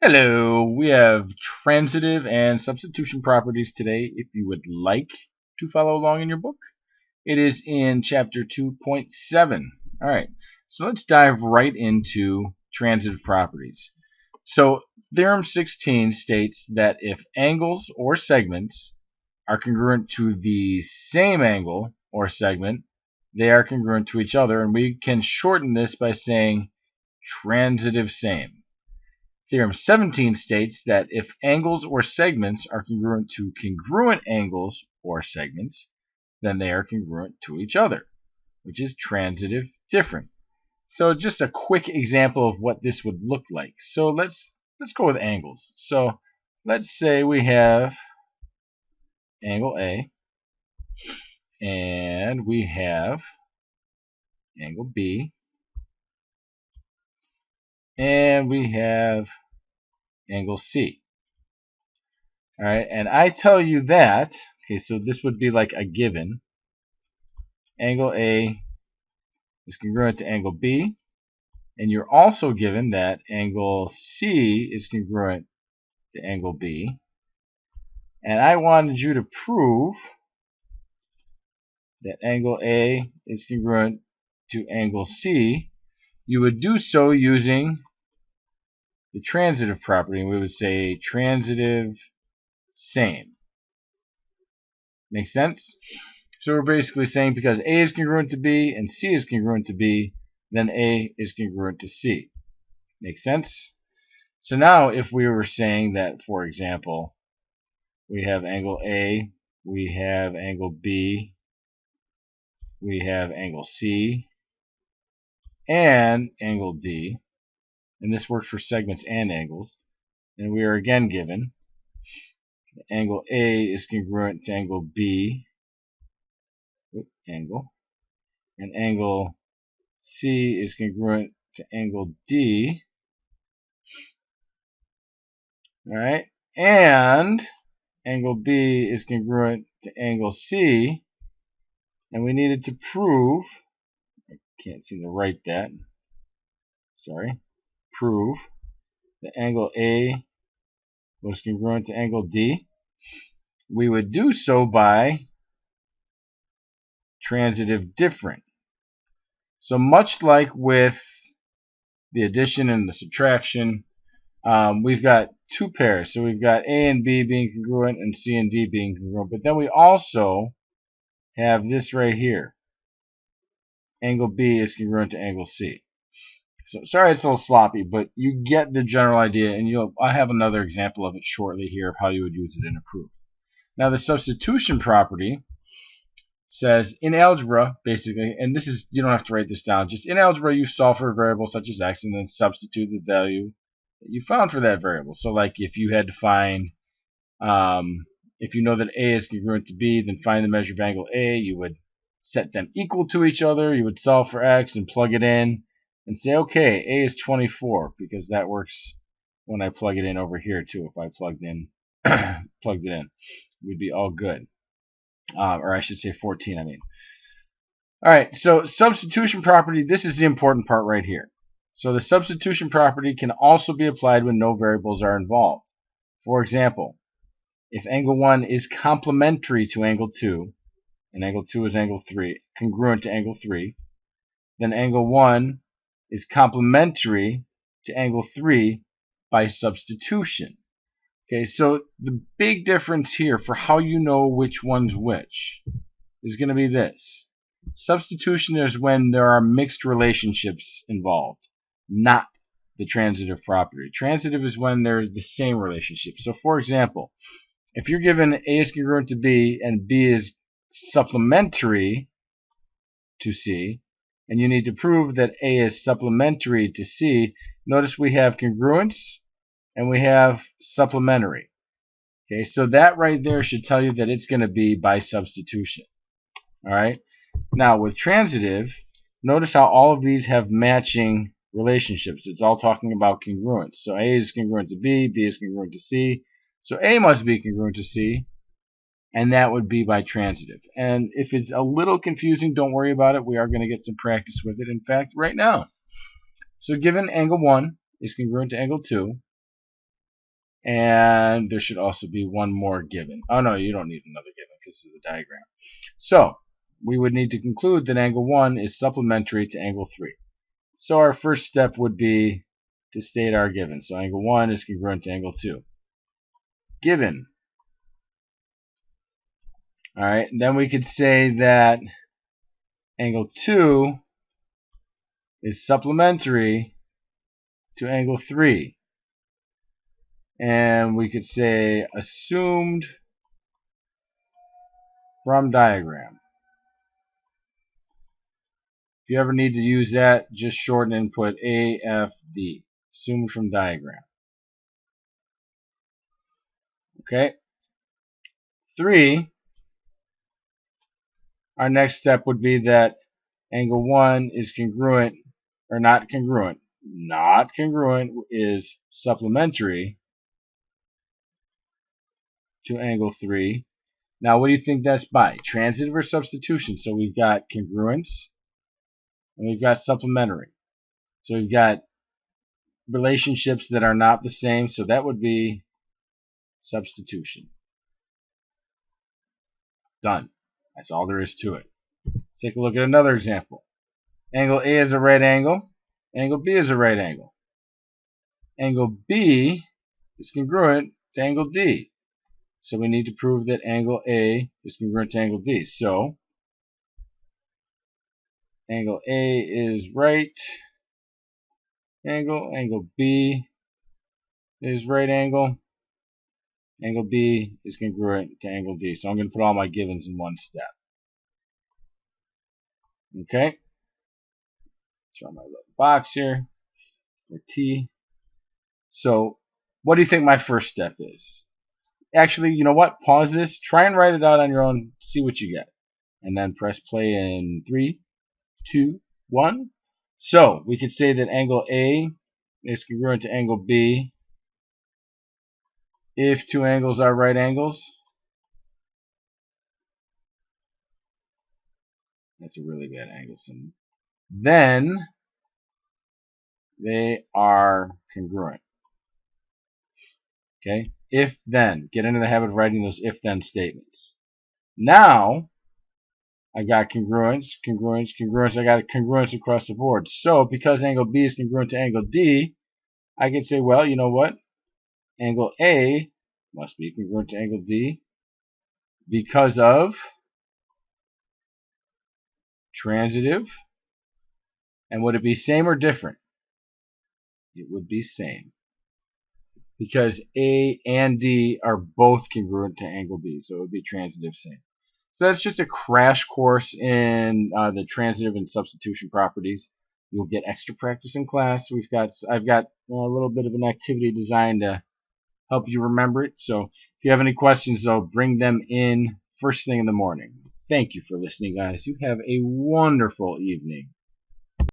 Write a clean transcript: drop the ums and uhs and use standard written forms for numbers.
Hello, we have transitive and substitution properties today if you would like to follow along in your book. It is in chapter 2.7. Alright, so let's dive right into transitive properties. So theorem 16 states that if angles or segments are congruent to the same angle or segment, they are congruent to each other, and we can shorten this by saying transitive same. Theorem 17 states that if angles or segments are congruent to congruent angles or segments, then they are congruent to each other, which is transitive different. So just a quick example of what this would look like. So let's go with angles. So let's say we have angle A and we have angle B and we have angle C. All right, and I tell you that, okay, so this would be like a given. Angle A is congruent to angle B, and you're also given that angle C is congruent to angle B. And I wanted you to prove that angle A is congruent to angle C. You would do so using the transitive property, and we would say transitive same. Make sense? So we're basically saying because A is congruent to B and C is congruent to B, then A is congruent to C. Make sense? So now if we were saying that, for example, we have angle A, we have angle B, we have angle C, and angle D, and this works for segments and angles, and we are again given angle A is congruent to angle B, and angle C is congruent to angle D, alright, and angle B is congruent to angle C, and we needed to prove, I can't seem to write that, prove that angle A was congruent to angle D. We would do so by transitive different. So much like with the addition and the subtraction, we've got two pairs. So we've got A and B being congruent and C and D being congruent. But then we also have this right here. Angle B is congruent to angle C. So sorry it's a little sloppy, but you get the general idea, and I have another example of it shortly here of how you would use it in a proof. Now the substitution property says in algebra, basically, and this is, you don't have to write this down, just in algebra you solve for a variable such as x and then substitute the value that you found for that variable. So like if you had to find, if you know that A is congruent to B, then find the measure of angle A, you would set them equal to each other, you would solve for x and plug it in and say, okay, A is 24, because that works when I plug it in over here too. If I plugged it in, we'd be all good. Or I should say 14, I mean. Alright, so substitution property, this is the important part right here. So the substitution property can also be applied when no variables are involved. For example, if angle 1 is complementary to angle 2, and angle 2 is angle 3, congruent to angle 3, then angle 1 is complementary to angle 3 by substitution. Okay, so the big difference here for how you know which one's which is going to be this. Substitution is when there are mixed relationships involved, not the transitive property. Transitive is when there's the same relationship. So for example, if you're given A is congruent to B and B is supplementary to C, and you need to prove that A is supplementary to C, notice we have congruence and we have supplementary. Okay, so that right there should tell you that it's going to be by substitution. Alright, now with transitive, notice how all of these have matching relationships. It's all talking about congruence. So A is congruent to B, B is congruent to C. So A must be congruent to C, and that would be by transitive. And if it's a little confusing, don't worry about it. We are going to get some practice with it, in fact, right now. So given angle 1 is congruent to angle 2, And there should also be one more given. Oh no, you don't need another given because of the diagram. So we would need to conclude that angle 1 is supplementary to angle 3. So our first step would be to state our given. So angle 1 is congruent to angle 2. Given. Alright, then we could say that angle 2 is supplementary to angle 3. And we could say assumed from diagram. If you ever need to use that, just shorten and put AFD. Assumed from diagram. Okay. 3. Our next step would be that angle 1 is congruent, or not congruent. Not congruent is supplementary to angle 3. Now, what do you think that's by? Transitive or substitution? So we've got congruence and we've got supplementary. So we've got relationships that are not the same. So that would be substitution. Done. That's all there is to it. Take a look at another example. Angle A is a right angle. Angle B is a right angle. Angle B is congruent to angle D. So we need to prove that angle A is congruent to angle D. So angle A is right angle. Angle B is right angle. Angle B is congruent to angle D. So I'm going to put all my givens in one step. Okay. Draw my little box here, or T. So what do you think my first step is? Actually, you know what? Pause this. Try and write it out on your own. See what you get. And then press play in 3, 2, 1. So we could say that angle A is congruent to angle B if two angles are right angles. That's a really bad angle symbol. Then they are congruent. Okay? If then. Get into the habit of writing those if then statements. Now I got congruence, congruence, congruence. I got a congruence across the board. So because angle B is congruent to angle D, I can say, well, you know what? Angle A must be congruent to angle D because of transitive. And would it be same or different? It would be same. Because A and D are both congruent to angle B. So it would be transitive same. So that's just a crash course in the transitive and substitution properties. You'll get extra practice in class. I've got a little bit of an activity designed to help you remember it. So if you have any questions, though, bring them in first thing in the morning. Thank you for listening, guys. You have a wonderful evening.